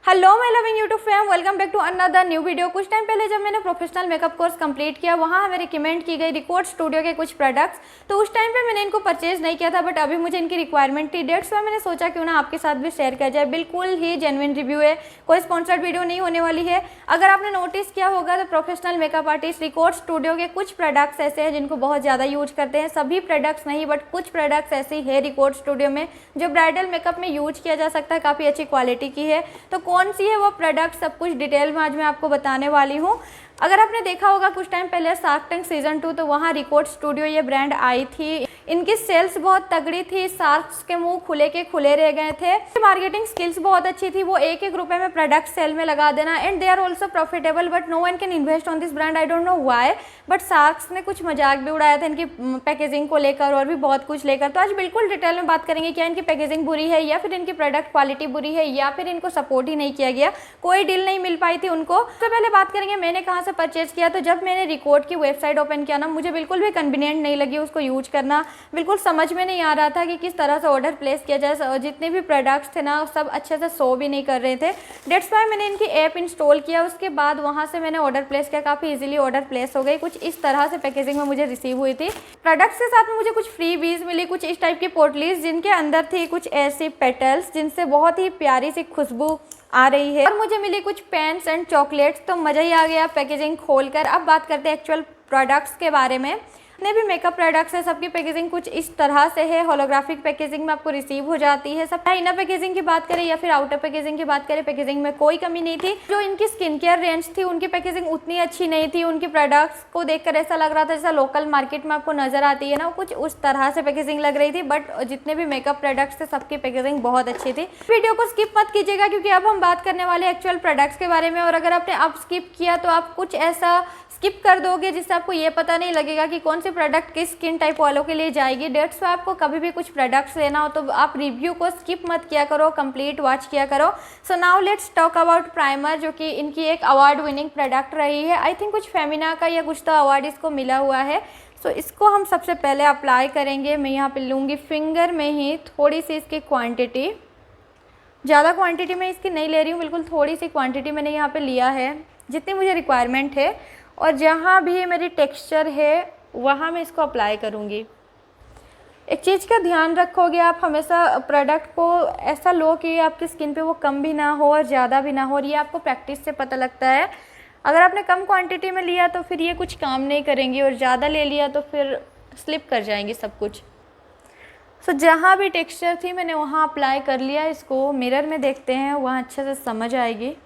Hello my loving YouTube fam, welcome back to another new video. कुछ time पहले जब मैंने प्रोफेशनल मेकअप कोर्स कंप्लीट किया, वहाँ हमें रिकमेंड की गई रिकॉर्ड स्टूडियो के कुछ प्रोडक्ट्स, तो उस टाइम पे मैंने इनको परचेज नहीं किया था, बट अभी मुझे इनकी रिक्वायरमेंट थी। डेट्स में मैंने सोचा क्यों ना आपके साथ भी शेयर किया जाए। बिल्कुल ही जेन्युइन रिव्यू है, कोई स्पॉन्सर्ड वीडियो नहीं होने वाली है। अगर आपने नोटिस किया होगा तो professional makeup artist record studio के कुछ प्रोडक्ट्स ऐसे हैं जिनको बहुत ज़्यादा यूज करते हैं। सभी प्रोडक्ट्स नहीं, बट कुछ प्रोडक्ट्स ऐसी है रिकॉर्ड स्टूडियो में जो ब्राइडल मेकअप में यूज किया जा सकता है, काफ़ी अच्छी क्वालिटी की है। तो कौन सी है वो प्रोडक्ट, सब कुछ डिटेल में आज मैं आपको बताने वाली हूँ। अगर आपने देखा होगा कुछ टाइम पहले शार्क टैंक सीजन 2, तो वहाँ रिकॉर्ड स्टूडियो ये ब्रांड आई थी। इनकी सेल्स बहुत तगड़ी थी, शार्क्स के मुंह खुले के खुले रह गए थे। मार्केटिंग स्किल्स बहुत अच्छी थी, वो एक रुपए में प्रोडक्ट सेल में लगा देना। And they are also profitable, but no one can invest on this brand, I don't know why. But sharks ने कुछ मजाक भी उड़ाया था इनकी पैकेजिंग को लेकर और भी बहुत कुछ लेकर। तो आज बिल्कुल डिटेल में बात करेंगे, क्या इनकी पैकेजिंग बुरी है या फिर इनकी प्रोडक्ट क्वालिटी बुरी है या फिर इनको सपोर्ट ही नहीं किया गया, कोई डील नहीं मिल पाई थी उनको। तो पहले बात करेंगे मैंने कहाँ से परचेज किया। तो जब मैंने रिकॉर्ड की वेबसाइट ओपन किया ना, मुझे बिल्कुल भी कन्वीनियंट नहीं लगी उसको यूज करना। बिल्कुल समझ में नहीं आ रहा था कि किस तरह से ऑर्डर प्लेस किया जाए। जितने भी प्रोडक्ट्स थे ना, सब अच्छे से शो भी नहीं कर रहे थे। डेट्स वाई मैंने इनकी ऐप इंस्टॉल किया, उसके बाद वहाँ से मैंने ऑर्डर प्लेस किया। काफ़ी इजीली ऑर्डर प्लेस हो गई। कुछ इस तरह से पैकेजिंग में मुझे रिसीव हुई थी। प्रोडक्ट्स के साथ में मुझे कुछ फ्री बीज मिली, कुछ इस टाइप की पोटलीज जिनके अंदर थी कुछ ऐसी पेटल्स जिनसे बहुत ही प्यारी सी खुशबू आ रही है। और मुझे मिली कुछ पेन्स एंड चॉकलेट्स। तो मज़ा ही आ गया पैकेजिंग खोलकर। अब बात करते हैं एक्चुअल प्रोडक्ट्स के बारे में। जितने भी मेकअप प्रोडक्ट्स है सबकी पैकेजिंग कुछ इस तरह से है। होलोग्राफिक पैकेजिंग में आपको रिसीव हो जाती है। सब इनर पैकेजिंग की बात करें या फिर आउटर पैकेजिंग की बात करें, पैकेजिंग में कोई कमी नहीं थी। जो इनकी स्किन केयर रेंज थी उनकी पैकेजिंग उतनी अच्छी नहीं थी। उनकी प्रोडक्ट्स को देखकर ऐसा लग रहा था जैसा लोकल मार्केट में आपको नजर आती है ना, कुछ उस तरह से पैकेजिंग लग रही थी। बट जितने भी मेकअप प्रोडक्ट्स थे सबकी पैकेजिंग बहुत अच्छी थी। वीडियो को स्किप मत कीजिएगा क्योंकि अब हम बात करने वाले एक्चुअल प्रोडक्ट्स के बारे में। और अगर आपने अब स्किप किया तो आप कुछ ऐसा स्किप कर दोगे जिससे आपको ये पता नहीं लगेगा कि कौन सी प्रोडक्ट किस स्किन टाइप वालों के लिए जाएगी। डेट्स में आपको कभी भी कुछ प्रोडक्ट्स लेना हो तो आप रिव्यू को स्किप मत किया करो, कंप्लीट वॉच किया करो। So now let's talk about primer, जो कि इनकी एक अवार्ड विनिंग प्रोडक्ट रही है। आई थिंक कुछ फेमिना का या कुछ तो अवार्ड इसको मिला हुआ है। सो इसको हम सबसे पहले अप्लाई करेंगे। मैं यहाँ पे लूँगी फिंगर में ही थोड़ी सी इसकी क्वान्टिटी। ज़्यादा क्वान्टिटी में इसकी नहीं ले रही हूँ, बिल्कुल थोड़ी सी क्वान्टिटी मैंने यहाँ पर लिया है जितनी मुझे रिक्वायरमेंट है। और जहाँ भी मेरी टेक्सचर है वहाँ मैं इसको अप्लाई करूँगी। एक चीज़ का ध्यान रखोगे आप, हमेशा प्रोडक्ट को ऐसा लो कि आपकी स्किन पे वो कम भी ना हो और ज़्यादा भी ना हो। और ये आपको प्रैक्टिस से पता लगता है। अगर आपने कम क्वांटिटी में लिया तो फिर ये कुछ काम नहीं करेंगी, और ज़्यादा ले लिया तो फिर स्लिप कर जाएंगी सब कुछ। सो जहाँ भी टेक्सचर थी मैंने वहाँ अप्लाई कर लिया। इसको मिरर में देखते हैं, वहाँ अच्छे से समझ आएगी।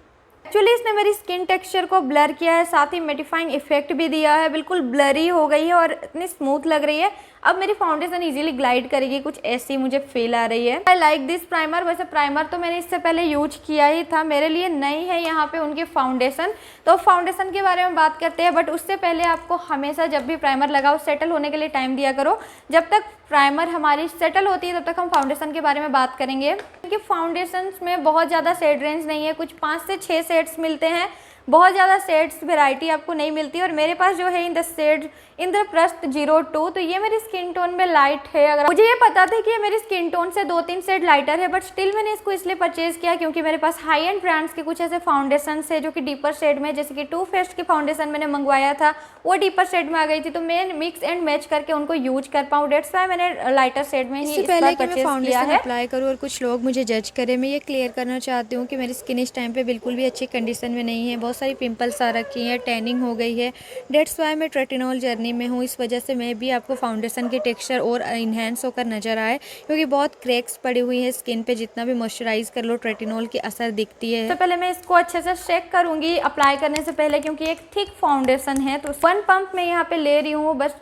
एक्चुअली इसने मेरी स्किन टेक्सचर को ब्लर किया है, साथ ही मेटिफाइंग इफेक्ट भी दिया है। बिल्कुल ब्लरी हो गई है और इतनी स्मूथ लग रही है। अब मेरी फाउंडेशन इजीली ग्लाइड करेगी, कुछ ऐसी मुझे फील आ रही है। I like this primer. वैसे प्राइमर तो मैंने इससे पहले यूज किया ही था, मेरे लिए नई है यहाँ पे उनकी फाउंडेशन। तो फाउंडेशन के बारे में बात करते हैं, बट उससे पहले आपको हमेशा जब भी प्राइमर लगाओ सेटल होने के लिए टाइम दिया करो। जब तक प्राइमर हमारी सेटल होती है तब तक हम फाउंडेशन के बारे में बात करेंगे। क्योंकि फाउंडेशन में बहुत ज़्यादा शेड रेंज नहीं है, कुछ 5 से 6 शेड्स मिलते हैं। बहुत ज़्यादा शेड्स वैरायटी आपको नहीं मिलती। और मेरे पास जो है इन द शेड इंद्रप्रस्थ 02, तो ये मेरी स्किन टोन में लाइट है। अगर मुझे ये पता था कि ये मेरी स्किन टोन से 2-3 शेड लाइटर है, बट स्टिल मैंने इसको इसलिए परचेज किया क्योंकि मेरे पास हाई एंड ब्रांड्स के कुछ ऐसे फाउंडेशन है जो कि डीपर शेड में, जैसे कि टू फेस्ट की फाउंडेशन मैंने मंगवाया था, वो डीपर शेड में आ गई थी। तो मैं मिक्स एंड मैच करके उनको यूज कर पाऊँ, डेट्स वाई मैंने लाइटर शेड में ही इससे पहले कि मैं फाउंडेशन अप्लाई करूँ और कुछ लोग मुझे जज करें, मैं ये क्लियर करना चाहती हूँ कि मेरी स्किन इस टाइम पे बिल्कुल भी अच्छी कंडीशन में नहीं है। बहुत सारी पिंपल्स आ रखी हैं, टैनिंग हो गई है। डेट्स वाई मैं ट्रेटिनॉल जर्नी में हूँ, इस वजह से मैं भी आपको फाउंडेशन की टेक्सचर और इन्हेंस होकर नज़र आए, क्योंकि बहुत क्रैक्स पड़ी हुई है स्किन पे। जितना भी मॉइस्चराइज कर लो ट्रेटिनॉल की असर दिखती है। तो पहले मैं इसको अच्छे से चेक करूँगी अप्लाई करने से पहले, क्योंकि एक थिक फाउंडेशन है। तो 1 पंप मैं यहाँ पे ले रही हूँ बस।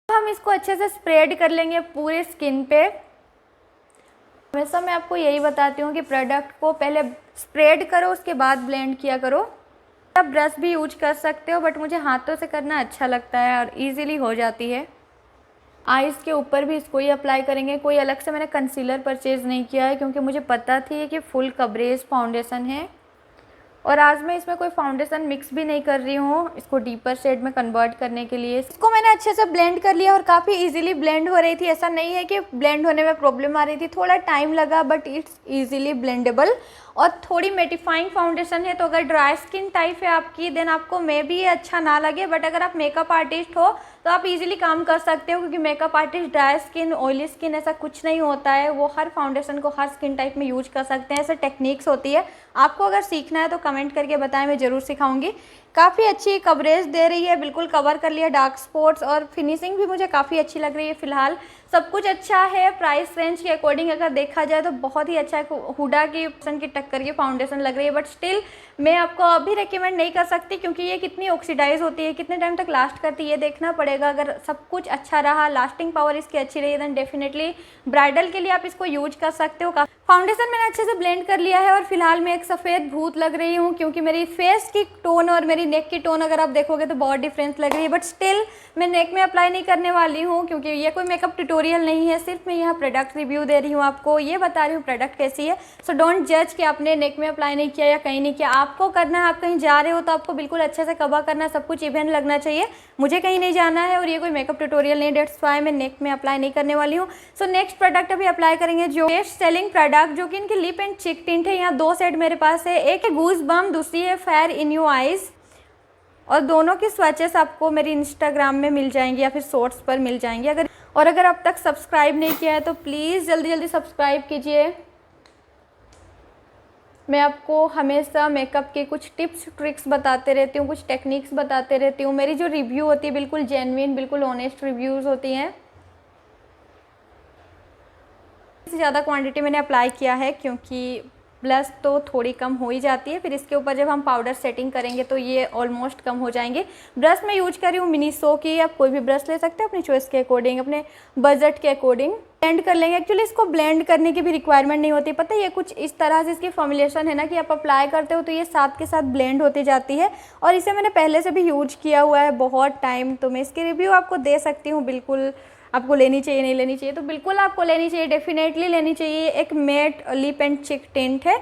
हम इसको अच्छे से स्प्रेड कर लेंगे पूरे स्किन पे। हमेशा मैं आपको यही बताती हूँ कि प्रोडक्ट को पहले स्प्रेड करो, उसके बाद ब्लेंड किया करो। आप ब्रश भी यूज कर सकते हो, बट मुझे हाथों से करना अच्छा लगता है और इजीली हो जाती है। आईज़ के ऊपर भी इसको ही अप्लाई करेंगे। कोई अलग से मैंने कंसीलर परचेज़ नहीं किया है क्योंकि मुझे पता थी कि फुल कवरेज फाउंडेशन है। और आज मैं इसमें कोई फाउंडेशन मिक्स भी नहीं कर रही हूँ, इसको डीपर शेड में कन्वर्ट करने के लिए। इसको मैंने अच्छे से ब्लेंड कर लिया और काफ़ी इजीली ब्लेंड हो रही थी। ऐसा नहीं है कि ब्लेंड होने में प्रॉब्लम आ रही थी, थोड़ा टाइम लगा, बट इट्स इजीली ब्लेंडेबल। और थोड़ी मेटिफाइंग फाउंडेशन है, तो अगर ड्राई स्किन टाइप है आपकी देन आपको मे बी अच्छा ना लगे, बट अगर आप मेकअप आर्टिस्ट हो तो आप इजीली काम कर सकते हो, क्योंकि makeup artist dry skin, oily skin ऐसा कुछ नहीं होता है, वो हर फाउंडेशन को हर स्किन टाइप में यूज कर सकते हैं। ऐसे टेक्निक्स होती है, आपको अगर सीखना है तो कमेंट करके बताएं, मैं ज़रूर सिखाऊंगी। काफ़ी अच्छी कवरेज दे रही है, बिल्कुल कवर कर लिया डार्क स्पॉट्स, और फिनिशिंग भी मुझे काफ़ी अच्छी लग रही है। फिलहाल सब कुछ अच्छा है, प्राइस रेंज के अकॉर्डिंग अगर देखा जाए तो बहुत ही अच्छा है। हुडा की ऑप्शन की टक्कर की फाउंडेशन लग रही है, बट स्टिल मैं आपको अभी रेकमेंड नहीं कर सकती, क्योंकि ये कितनी ऑक्सीडाइज होती है, कितने टाइम तक लास्ट करती है ये देखना पड़ेगा। अगर सब कुछ अच्छा रहा, लास्टिंग पावर इसकी अच्छी रही, देन डेफिनेटली ब्राइडल के लिए आप इसको यूज कर सकते हो। फाउंडेशन मैंने अच्छे से ब्लेंड कर लिया है, और फिलहाल मैं एक सफ़ेद भूत लग रही हूँ, क्योंकि मेरी फेस की टोन और मेरी नेक की टोन अगर आप देखोगे तो बहुत डिफरेंस लग रही है। बट स्टिल मैं नेक में अप्लाई नहीं करने वाली हूँ, क्योंकि ये कोई मेकअप ट्यूटोरियल नहीं है, सिर्फ मैं यहाँ प्रोडक्ट रिव्यू दे रही हूँ, आपको ये बता रही हूँ प्रोडक्ट कैसी है। सो डोंट जज कि आपने नेक में अप्लाई नहीं किया या कहीं नहीं किया, आपको करना है। आप कहीं जा रहे हो तो आपको बिल्कुल अच्छे से कवर करना है, सब कुछ इवन लगना चाहिए। मुझे कहीं नहीं जाना है और ये कोई मेकअप ट्यूटोरियल नहीं, डेट्स व्हाई मैं नेक में अप्लाई नहीं करने वाली हूँ। सो नेक्स्ट प्रोडक्ट अभी अप्लाई करेंगे, जो बेस्ट सेलिंग प्रोडक्ट, जो कि इनकी लिप एंड चिक टिंट है। यहाँ दो सेट मेरे पास है, एक है गूज बम, दूसरी है फेयर इन योर आइज, और दोनों की स्वैचेस आपको मेरी इंस्टाग्राम में मिल जाएंगी या फिर शॉर्ट्स पर मिल जाएंगी। अगर अब तक सब्सक्राइब नहीं किया है तो प्लीज़ जल्दी जल्दी सब्सक्राइब कीजिए। मैं आपको हमेशा मेकअप के कुछ टिप्स ट्रिक्स बताते रहती हूँ, कुछ टेक्निक्स बताते रहती हूँ। मेरी जो रिव्यू होती है बिल्कुल जेन्युइन, बिल्कुल ऑनेस्ट रिव्यूज़ होती हैं। इससे ज़्यादा क्वांटिटी मैंने अप्लाई किया है, क्योंकि ब्लश तो थोड़ी कम हो ही जाती है, फिर इसके ऊपर जब हम पाउडर सेटिंग करेंगे तो ये ऑलमोस्ट कम हो जाएंगे। ब्रश मैं यूज कर रही हूँ मिनीसो की, आप कोई भी ब्रश ले सकते हो अपनी चॉइस के अकॉर्डिंग, अपने बजट के अकॉर्डिंग। ब्लेंड कर लेंगे, एक्चुअली इसको ब्लेंड करने की भी रिक्वायरमेंट नहीं होती, पता है ये कुछ इस तरह से इसकी फॉर्मुलेशन है ना कि आप अप्लाई करते हो तो ये साथ के साथ ब्लेंड होती जाती है। और इसे मैंने पहले से भी यूज किया हुआ है बहुत टाइम, तो मैं इसकी रिव्यू आपको दे सकती हूँ। बिल्कुल आपको लेनी चाहिए, नहीं लेनी चाहिए तो बिल्कुल आपको लेनी चाहिए, डेफिनेटली लेनी चाहिए। एक मैट लिप एंड चिक टिंट है।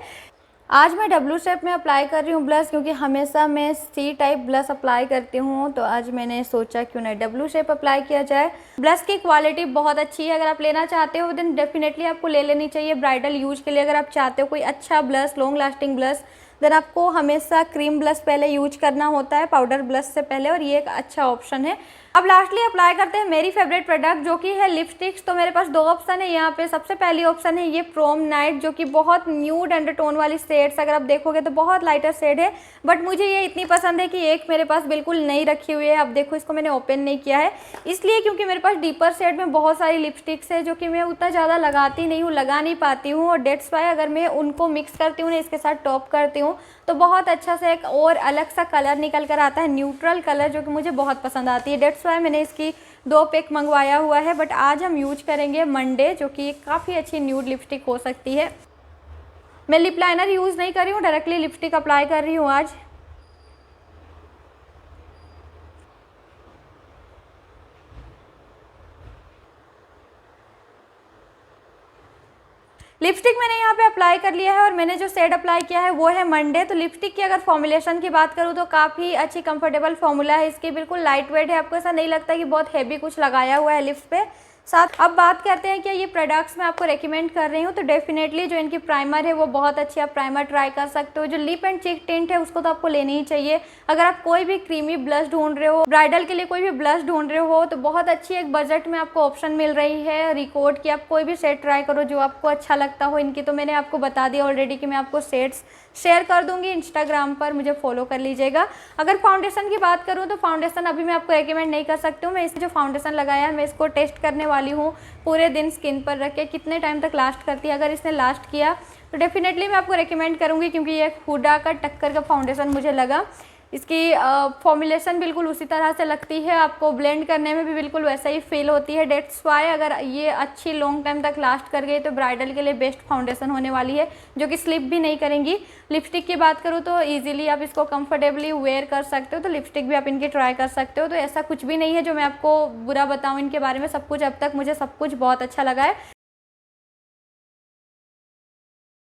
आज मैं डब्ल्यू शेप में अप्लाई कर रही हूँ ब्लश, क्योंकि हमेशा मैं सी टाइप ब्लश अप्लाई करती हूँ, तो आज मैंने सोचा क्यों ना डब्ल्यू शेप अप्लाई किया जाए। ब्लश की क्वालिटी बहुत अच्छी है, अगर आप लेना चाहते हो देन डेफिनेटली आपको ले लेनी चाहिए ब्राइडल यूज के लिए। अगर आप चाहते हो कोई अच्छा blush, long lasting blush, then आपको हमेशा क्रीम ब्लश पहले यूज करना होता है पाउडर ब्लश से पहले, और ये एक अच्छा ऑप्शन है। अब लास्टली अप्लाई करते हैं मेरी फेवरेट प्रोडक्ट, जो कि है लिपस्टिक्स। तो मेरे पास दो ऑप्शन है यहाँ पे। सबसे पहली ऑप्शन है ये प्रोम नाइट, जो कि बहुत न्यूड अंडरटोन वाली शेड्स, अगर आप देखोगे तो बहुत लाइटर शेड है, बट मुझे ये इतनी पसंद है कि एक मेरे पास बिल्कुल नहीं रखी हुई है। अब देखो इसको मैंने ओपन नहीं किया है, इसलिए क्योंकि मेरे पास डीपर शेड में बहुत सारी लिपस्टिक्स है, जो कि मैं उतना ज़्यादा लगाती नहीं हूँ, लगा नहीं पाती हूँ, और डेट्स वाई अगर मैं उनको मिक्स करती हूँ ना, इसके साथ टॉप करती हूँ, तो बहुत अच्छा से एक और अलग सा कलर निकल कर आता है, न्यूट्रल कलर, जो कि मुझे बहुत पसंद आती है। डेट्स वाई मैंने इसकी 2 पैक मंगवाया हुआ है, बट आज हम यूज करेंगे मंडे, जो कि काफ़ी अच्छी न्यूड लिपस्टिक हो सकती है। मैं लिप लाइनर यूज़ नहीं कर रही हूँ, डायरेक्टली लिपस्टिक अप्लाई कर रही हूँ आज। लिपस्टिक मैंने यहाँ पे अप्लाई कर लिया है, और मैंने जो शेड अप्लाई किया है वो है मंडे। तो लिपस्टिक की अगर फॉर्मुलेशन की बात करूँ तो काफ़ी अच्छी कंफर्टेबल फॉर्मूला है इसकी, बिल्कुल लाइट वेट है, आपको ऐसा नहीं लगता कि बहुत हैवी कुछ लगाया हुआ है लिप्स पे साथ। अब बात करते हैं कि ये प्रोडक्ट्स मैं आपको रेकमेंड कर रही हूँ, तो डेफिनेटली जो इनकी प्राइमर है वो बहुत अच्छी, आप प्राइमर ट्राई कर सकते हो। जो लिप एंड चिक टिंट है उसको तो आपको लेनी ही चाहिए। अगर आप कोई भी क्रीमी ब्लश ढूंढ रहे हो, ब्राइडल के लिए कोई भी ब्लश ढूंढ रहे हो, तो बहुत अच्छी एक बजट में आपको ऑप्शन मिल रही है रिकॉर्ड की। आप कोई भी सेट ट्राई करो जो आपको अच्छा लगता हो। इनकी तो मैंने आपको बता दिया ऑलरेडी कि मैं आपको सेट्स शेयर कर दूंगी इंस्टाग्राम पर, मुझे फॉलो कर लीजिएगा। अगर फाउंडेशन की बात करूँ तो फाउंडेशन अभी मैं आपको रेकमेंड नहीं कर सकती हूँ। मैं इसे जो फाउंडेशन लगाया है मैं इसको टेस्ट करने वाली हूँ पूरे दिन स्किन पर रख के, कितने टाइम तक लास्ट करती है। अगर इसने लास्ट किया तो डेफिनेटली मैं आपको रेकमेंड करूँगी, क्योंकि ये हुडा का टक्कर का फाउंडेशन मुझे लगा। इसकी फॉर्मुलेशन बिल्कुल उसी तरह से लगती है, आपको ब्लेंड करने में भी बिल्कुल वैसा ही फील होती है। डेट्स वाई अगर ये अच्छी लॉन्ग टाइम तक लास्ट कर गई तो ब्राइडल के लिए बेस्ट फाउंडेशन होने वाली है, जो कि स्लिप भी नहीं करेंगी। लिपस्टिक की बात करूँ तो इजीली आप इसको कंफर्टेबली वेयर कर सकते हो, तो लिपस्टिक भी आप इनकी ट्राई कर सकते हो। तो ऐसा कुछ भी नहीं है जो मैं आपको बुरा बताऊँ इनके बारे में, सब कुछ अब तक मुझे सब कुछ बहुत अच्छा लगा है।